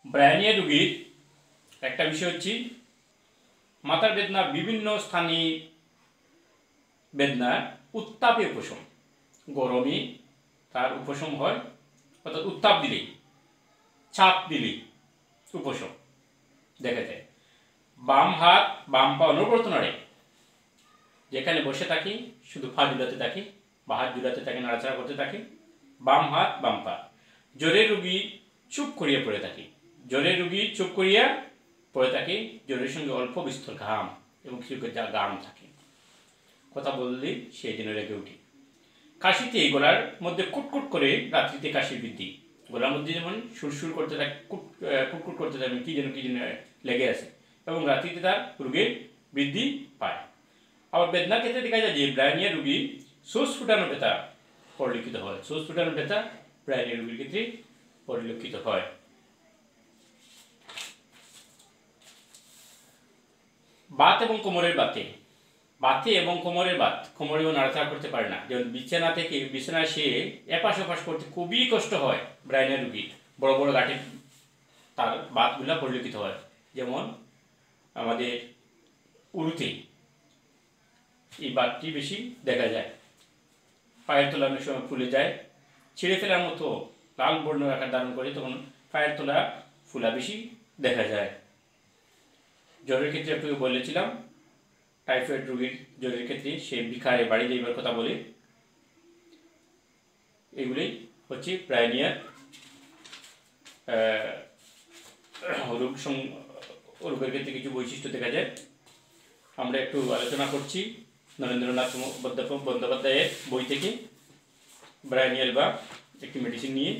Bryonia রোগীর একটা বিষয় হচ্ছে মাথার বেদনা বিভিন্ন স্থানে বেদনার উত্তাপে উপশম। গরমে তার উপশম হয়, অর্থাৎ উত্তাপ দিলেই, চাপ দিলেই উপশম দেখা যায়। বাম হাত বাম পা অনবরত নাড়ে, যেখানে বসে থাকি শুধু পা ঝুলাতে থাকি বা হাত ঝুলাতে থাকে, নাড়াচাড়া করতে থাকে। বাম হাত বাম পা। জ্বরের রোগী চুপ করিয়া পড়ে থাকে, জ্বরের রোগী চুপ করিয়া পড়ে থাকে। জ্বরের সঙ্গে অল্প বিস্তর ঘাম এবং কিছু গাম থাকে, কথা বললে সেই দিনে রেগে উঠি। কাশিতে গলার মধ্যে কুটকুট করে রাত্রিতে কাশির বৃদ্ধি, গলার মধ্যে যেমন সুরসুর করতে থাকে, কুটকুট করতে থাকে, কি যেন লেগে আছে, এবং রাত্রিতে তার রোগের বৃদ্ধি পায়। আবার বেদনার ক্ষেত্রে দেখা যায় যে ব্রায়োনিয়া রোগী সোজ ফুটানো ব্যথা পরিলক্ষিত হয়। সোজ ফুটানো ব্যথা ব্রায়োনিয়া রোগীর ক্ষেত্রে পরিলক্ষিত হয়। বাত এবং কোমরের বাতে এবং কোমরের বাত, কোমরেও নাড়াচাড়া করতে পারে না। যেমন বিছানায় সে এপাশ ওপাশ করতে খুবই কষ্ট হয় ব্রায়োনিয়া রোগীর। বড় বড় গাঁঠে তার বাতগুলা পরিলক্ষিত হয়, যেমন আমাদের উরুতে এই বাতটি বেশি দেখা যায়। পায়ের তলা অনেক সময় ফুলে যায়, ছিঁড়ে ফেলার মতো লাল বর্ণ আকার ধারণ করে, তখন পায়ের তলা ফুলা বেশি দেখা যায়। জ্বরের ক্ষেত্রে একটু বলেছিলাম, টাইফয়েড রোগীর জ্বরের ক্ষেত্রে সে বিখারে বাড়ি যাইবার কথা বলে। এগুলি হচ্ছে ব্রায়োনিয়ার রোগের ক্ষেত্রে কিছু বৈশিষ্ট্য দেখা যায়। আমরা একটু আলোচনা করছি নরেন্দ্রনাথ বন্দ্যোপাধ্যায়ের বই থেকে, ব্রায়োনিয়াল বা একটি মেডিসিন নিয়ে।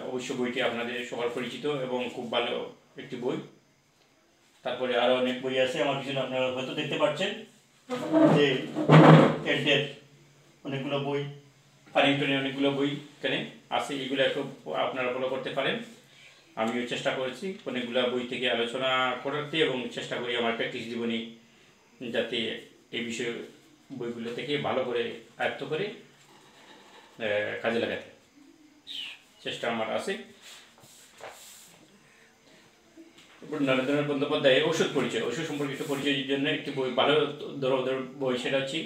অবশ্য বইটি আপনাদের সবার পরিচিত এবং খুব ভালো একটি বই। তারপরে আরও অনেক বই আছে আমার পিছনে, আপনারা হয়তো দেখতে পাচ্ছেন যে এডের অনেকগুলো বই, পারিংটনের অনেকগুলো বই এখানে আছে। এগুলো একটু আপনারা ফলো করতে পারেন। আমিও চেষ্টা করেছি অনেকগুলো বই থেকে আলোচনা করতে, এবং চেষ্টা করি আমার প্র্যাকটিস জীবনে যাতে এই বিষয়ে বইগুলো থেকে ভালো করে আয়ত্ত করে কাজে লাগাতে চেষ্টা আমার আছে। নরেন্দ্রনাথ বন্দ্যোপাধ্যায়ের ওষুধ সম্পর্কে একটু পরিচয়ের জন্য একটি বই, ভালো বই, সেটা হচ্ছে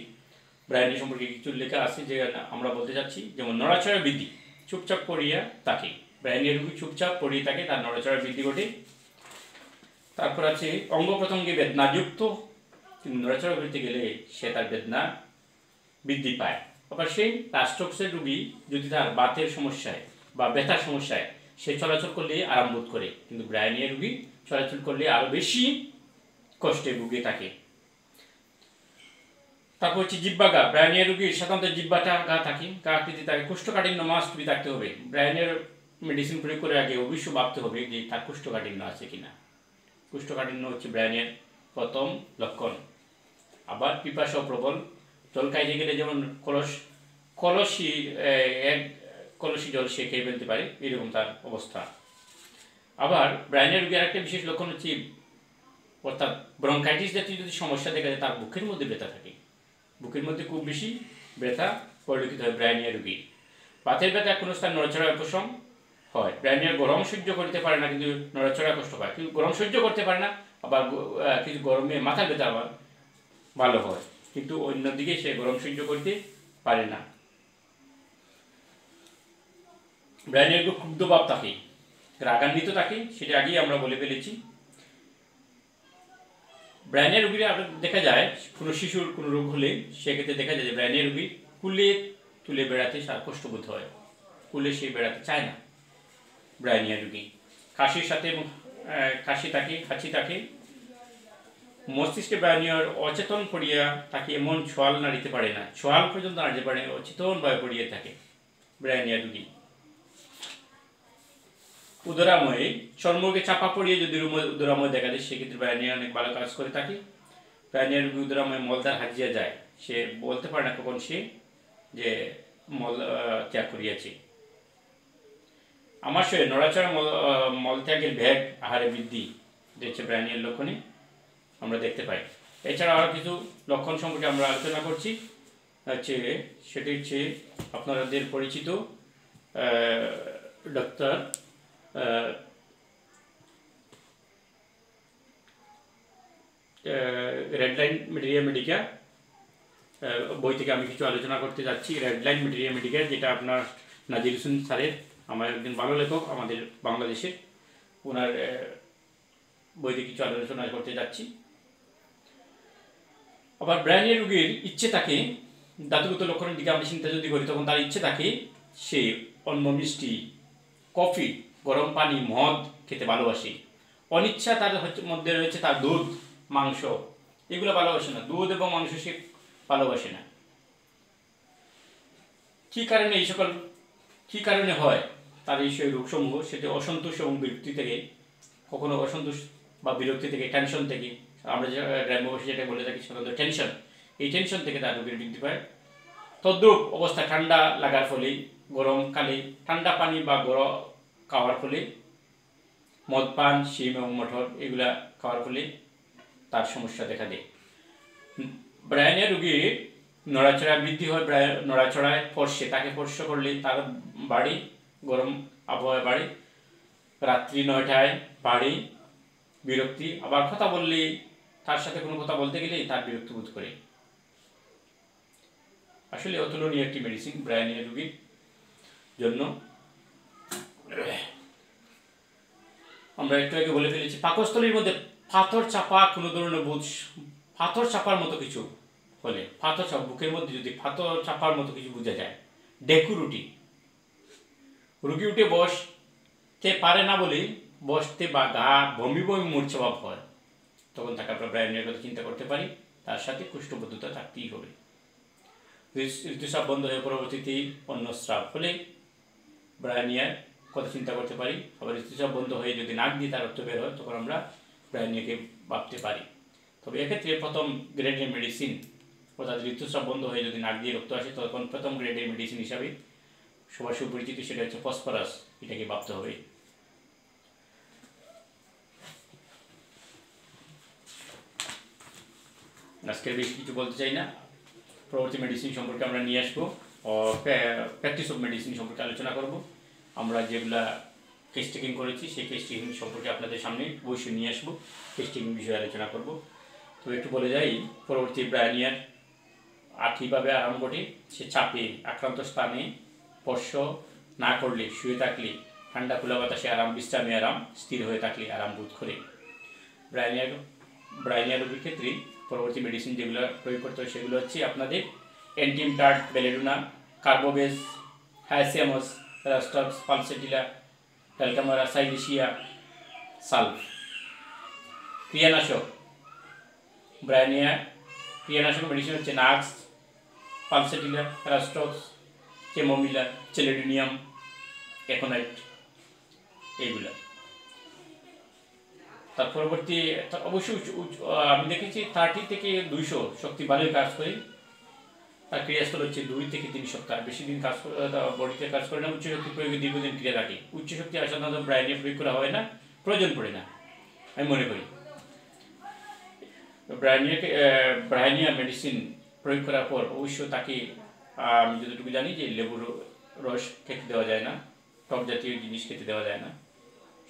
ব্রায়োনিয়া সম্পর্কে কিছু লেখা আছে যে আমরা বলতে চাচ্ছি। যেমন নড়াচড়া বৃদ্ধি, চুপচাপ পড়িয়া থাকে, ব্রায়োনিয়া রোগী চুপচাপ পড়িয়ে থাকে, তার নড়াচড়া বৃদ্ধি ঘটে। তারপর আছে অঙ্গ প্রত্যঙ্গে বেদনাযুক্ত, কিন্তু নড়াচড়া করতে গেলে সে তার বেদনা বৃদ্ধি পায়। আবার সেই রাস্ট্রোক্সের রোগী যদি তার বাতের সমস্যায় বা ব্যথার সমস্যায় সে চলাচল করলে আরাম বোধ করে, কিন্তু ব্রায়োনিয়া রোগী চলাচল করলে আরও বেশি কষ্টে ভুগে থাকে। তারপর হচ্ছে জিহ্বা ঘা, ব্রায়োনিয়া রোগীর সাধারণত জিহ্বাটা ঘা থাকে, ঘা আকৃতি থাকে। কোষ্ঠকাঠিন্য মাস্ট বি থাকতে হবে। ব্রায়োনিয়ার মেডিসিন প্রয়োগ করার আগে অবশ্যই ভাবতে হবে যে তার কোষ্ঠকাঠিন্য আছে কিনা। কোষ্ঠকাঠিন্য হচ্ছে ব্রায়োনিয়ার প্রথম লক্ষণ। আবার পিপাসা প্রবল, জল খাইতে গেলে যেমন কলসি জল সে খেয়ে ফেলতে পারে, এরকম তার অবস্থা। আবার ব্রায়োনিয়া রোগীর একটা বিশেষ লক্ষণ হচ্ছে, অর্থাৎ ব্রঙ্কাইটিস জাতীয় যদি সমস্যা দেখা যায়, তার বুকের মধ্যে ব্যথা থাকে, বুকের মধ্যে খুব বেশি ব্যথা পরিলক্ষিত হয় ব্রায়োনিয়া রোগীর। বাতের ব্যথা কোনো স্থান নড়াচড়া উপশম হয়। ব্রায়োনিয়া গরম সহ্য করতে পারে না, কিন্তু নড়াচড়া কষ্ট পায়। কিন্তু গরম সহ্য করতে পারে না, আবার কিছু গরমে মাথার ব্যথা আবার ভালো হয়, কিন্তু অন্যদিকে সে গরম সহ্য করতে পারে না। ব্রায়োনিয়ার ক্ষুব্ধ ভাব থাকে, রাগান্বিত থাকে, সেটা আগেই আমরা বলে ফেলেছি। ব্রায়োনিয়া রোগীরা দেখা যায় কোনো শিশুর কোনো রোগ হলে সেক্ষেত্রে দেখা যায় যে ব্রায়োনিয়া রোগী কুলে তুলে বেড়াতে তার কষ্টবোধ হয়, কুলে সে বেড়াতে চায় না ব্রায়োনিয়া রোগী। কাশির সাথে কাশি থাকে, হাঁচি থাকে, মস্তিষ্কে ব্রায়োনিয়ার অচেতন পড়িয়া থাকে, এমন ছোয়াল নাড়িতে পারে না, ছোয়াল পর্যন্ত নাড়িতে পারে, অচেতনভাবে পড়িয়ে থাকে ব্রায়োনিয়া রোগী। উদরাময়ে চর্মকে চাপা পড়িয়ে যদি উদরাময় দেখা যায়, সেক্ষেত্রে ব্রায়োনিয়া অনেক ভালো কাজ করে থাকে। ব্রায়োনিয়া রোগী উদরাময় মলদার হাজিয়া যায়, সে বলতে পারে না কখন সে যে মল ত্যাগ করিয়াছে। আমার শরীরে নড়াচড়া মলত্যাগের ভেগ আহারে বৃদ্ধি হচ্ছে ব্রায়োনিয়ার লক্ষণে আমরা দেখতে পাই। এছাড়া আরও কিছু লক্ষণ সম্পর্কে আমরা আলোচনা করছি, সেটি হচ্ছে আপনাদের পরিচিত doctor red line materia medica বই থেকে আমি কিছু আলোচনা করতে যাচ্ছি। রেড লাইন মেটেরিয়া মেডিকা, যেটা আপনার নাজির হোসেন স্যারের, আমার একজন ভালো লেখক আমাদের বাংলাদেশের, ওনার বই থেকে কিছু আলোচনা করতে যাচ্ছি। আবার ব্রায়ানিয়া রোগীর ইচ্ছে থাকে, দাতুগত লক্ষণের দিকে আমরা চিন্তা যদি করি, তখন তার ইচ্ছে থাকে সে অন্ন, মিষ্টি, কফি, গরম পানি, মদ খেতে ভালোবাসে। অনিচ্ছা তার মধ্যে রয়েছে তার দুধ, মাংস, এগুলো ভালোবাসে না। দুধ এবং মাংস সে ভালোবাসে না। কী কারণে এই সকল কী কারণে হয় তার এই সেই রোগসমূহ? সেটি অসন্তোষ এবং বিরক্তি থেকে, কখনো অসন্তোষ বা বিরক্তি থেকে, টেনশন থেকে, আমরা যে গ্রাম্যভাষী যেটা বলে থাকি সাধারণত টেনশন, এই টেনশন থেকে তার রোগের বৃদ্ধি পায়। তদ্রূপ অবস্থা ঠান্ডা লাগার ফলে, গরমকালে ঠান্ডা পানি বা গরম খাওয়ার ফলে, মদ পান, শিম এবং মটর এগুলা খাওয়ার ফলে তার সমস্যা দেখা দেয়। ব্রায়ানিয়া রোগীর নড়াচড়া বৃদ্ধি হয়। নড়াচড়ায় ফর্সে, তাকে স্পর্শ করলে তার বাড়ি, গরম আবহাওয়ায় বাড়ি, রাত্রি 9টায় বাড়ি, বিরক্তি। আবার কথা বললে, তার সাথে কোনো কথা বলতে গেলেই তার বিরক্তি বোধ করে। আসলে অতুলনীয় একটি মেডিসিন ব্রায়ানিয়া রোগীর জন্য। আমরা একটু আগে বলে ফেলেছি, পাকস্থলীর মধ্যে পাথর চাপা কোনো ধরনের বোধ, পাথর চাপার মতো কিছু হলে, পাথর চাপা, বুকের মধ্যে যদি পাথর চাপার মতো কিছু বোঝা যায়, ডেকুরুটি, রুগী উঠে বসতে পারে না বলে বসতে বা গা বমি বমি মূর্ছাভাব হয়, তখন তাকে আমরা ব্রায়ানিয়ার কথা চিন্তা করতে পারি। তার সাথে কুষ্ঠবদ্ধতা থাকতেই হবে। ঋতুস্রাব বন্ধ হয়ে পরবর্তীতে অন্নস্রাব হলে ব্রায়ানিয়ার কথা চিন্তা করতে পারি। আবার ঋতুস্রাব বন্ধ হয়ে যদি নাক দিয়ে তার রক্ত বের হয়, তখন আমরা ব্রায়ানিয়াকে ভাবতে পারি। তবে এক্ষেত্রে প্রথম গ্রেডের মেডিসিন, অর্থাৎ ঋতুস্রাব বন্ধ হয়ে যদি নাক দিয়ে রক্ত আসে, তখন প্রথম গ্রেডের মেডিসিন হিসাবে সবার সুপরিচিত সেটা হচ্ছে ফসফরাস, এটাকে ভাবতে হবে। আজকের বেশি কিছু বলতে চাই না। পরবর্তী মেডিসিন সম্পর্কে আমরা নিয়ে আসবো, প্র্যাকটিস অফ মেডিসিন সম্পর্কে আলোচনা করব। আমরা যেগুলা কেস টেকিং করেছি সেই কেস টেকিং সম্পর্কে আপনাদের সামনে অবশ্যই নিয়ে আসবো, কেস টেকিং বিষয়ে আলোচনা করব। তো একটু বলে যাই, পরবর্তী ব্রায়ানিয়ার কীভাবে আরাম ঘটে। সে চাপে, আক্রান্ত স্থানে স্পর্শ না করলে, শুয়ে থাকলে, ঠান্ডা খোলা বাতাসে আরাম, বিশ্রামে আরাম, স্থির হয়ে থাকলে আরাম বোধ করে। ব্রায়ানিয়া রোগীর ক্ষেত্রে পরবর্তী মেডিসিন যেগুলো প্রয়োগ করতে হয় সেগুলো হচ্ছে আপনাদের antim tart, belladonna, carbo veg, hyoscyamus, rhus tox, pulsatilla, dulcamara, silicea, sulph. ক্রিয়ানাশক, ব্রায়ানিয়া ক্রিয়ানাশক মেডিসিন হচ্ছে নাক্স, পালসেটিলা, রাস্টক্স, কেমোমিলা, চেলেডোনিয়াম, অ্যাকোনাইট, এইগুলা। তার পরবর্তী অবশ্যই আমি দেখেছি 30 থেকে 200 শক্তি ভালোই কাজ করে। তার ক্রিয়াস্থল হচ্ছে 2 থেকে 3 সপ্তাহ, বেশি দিন কাজ করে, বডিতে কাজ করে না। উচ্চ শক্তি প্রয়োগে দীর্ঘদিন ক্রিয়া থাকে। উচ্চ শক্তি সাধারণত ব্রায়ানিয়া প্রয়োগ করা হয় না, প্রয়োজন পড়ে না আমি মনে করি। ব্রায়ানিয়া মেডিসিন প্রয়োগ করার পর অবশ্য তাকে, আমি যতটুকু জানি যে লেবুর রস খেতে দেওয়া যায় না, টক জাতীয় জিনিস খেতে দেওয়া যায় না,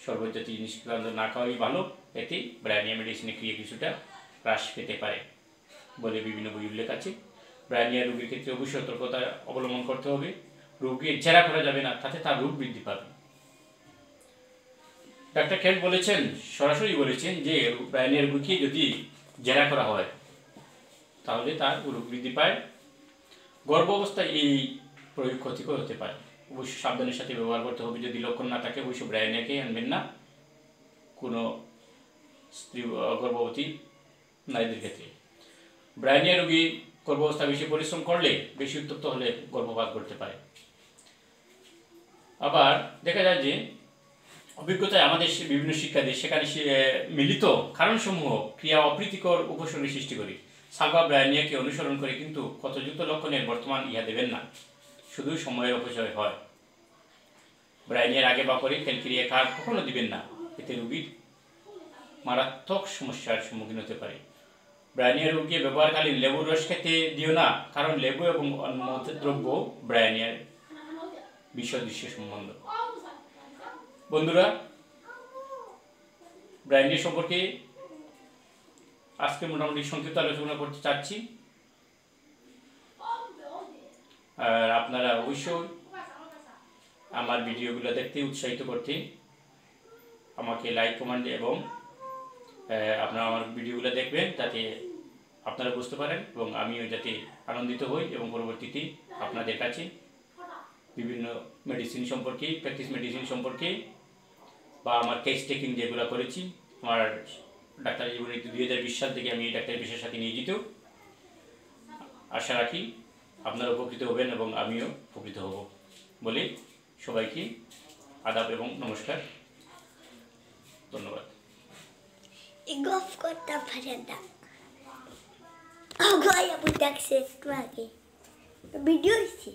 শরবত জাতীয় জিনিস না খাওয়াই ভালো। এতে ব্রায়ানিয়া মেডিসিনের ক্রিয়া কিছুটা হ্রাস পেতে পারে বলে বিভিন্ন বই উল্লেখ আছে। ব্রায়ানিয়া রোগীর ক্ষেত্রে অবশ্যই সতর্কতা অবলম্বন করতে হবে। রোগীর জেরা করা যাবে না, তাতে তার রোগ বৃদ্ধি পাবে। ডাক্তার খেল বলেছেন, সরাসরি বলেছেন যে ব্রায়ানিয়া রোগীকে যদি জেরা করা হয় তাহলে তার রোগ বৃদ্ধি পায়। গর্ভ অবস্থায় এই প্রয়োগ ক্ষতিকর হতে পারে। অবশ্যই সাবধানের সাথে ব্যবহার করতে হবে। যদি লক্ষণ না থাকে অবশ্যই ব্রায়ানিয়াকে আনবেন না কোনো স্ত্রী, গর্ভবতী নারীদের ক্ষেত্রে। ব্রায়ানিয়া রোগী গর্ভাবস্থা বেশি পরিশ্রম করলে, বেশি উত্তপ্ত হলে গর্ভপাত ঘটতে পারে। আবার দেখা যায় যে অভিজ্ঞতায় আমাদের বিভিন্ন শিক্ষা দেয়, সেখানে মিলিত কারণসমূহ ক্রিয়া অপ্রীতিকর উপসর্গের সৃষ্টি করে। সালভা ব্রায়ানিয়াকে অনুসরণ করে কিন্তু ক্ষতযুক্ত লক্ষণের বর্তমান ইহা দেবেন না, শুধু সময়ের অপচয় হয়। ব্রায়ানিয়ার আগে বা পরে খেলক্রিয়া কার কখনো দিবেন না, এতে রোগীর মারাত্মক সমস্যার সম্মুখীন হতে পারে। ব্রায়ানিয়া রোগীকে ব্যবহারকালীন লেবুর রস খেতে দিও না, কারণ লেবু এবং অন্য দ্রব্য ব্রায়ানিয়ার বিষদৃশ্য সম্বন্ধ। বন্ধুরা, ব্র্যান্ডি সম্পর্কে আজকে মোটামুটি সংক্ষিপ্ত আলোচনা করতে চাচ্ছি। আর আপনারা অবশ্যই আমার ভিডিওগুলো দেখতে উৎসাহিত করতে আমাকে লাইক, কমেন্ট এবং আপনারা আমার ভিডিওগুলো দেখবেন, যাতে আপনারা বুঝতে পারেন এবং আমিও যাতে আনন্দিত হই এবং পরবর্তীতে আপনাদের কাছে বিভিন্ন মেডিসিন সম্পর্কে, প্র্যাকটিস মেডিসিন সম্পর্কে বা আমার কেস টেকিং যেগুলো করেছি, আমার ডাক্তারি জীবনে 2020 সাল থেকে আমি ডাক্তারি পেশার সাথে নিয়োজিত। আশা রাখি আপনারা উপকৃত হবেন এবং আমিও উপকৃত হব বলে সবাইকে আদাব এবং নমস্কার, ধন্যবাদ। গফ করতে পারে না আগাই আপনি দেখছে একটু আগে ভিডিও হয়েছে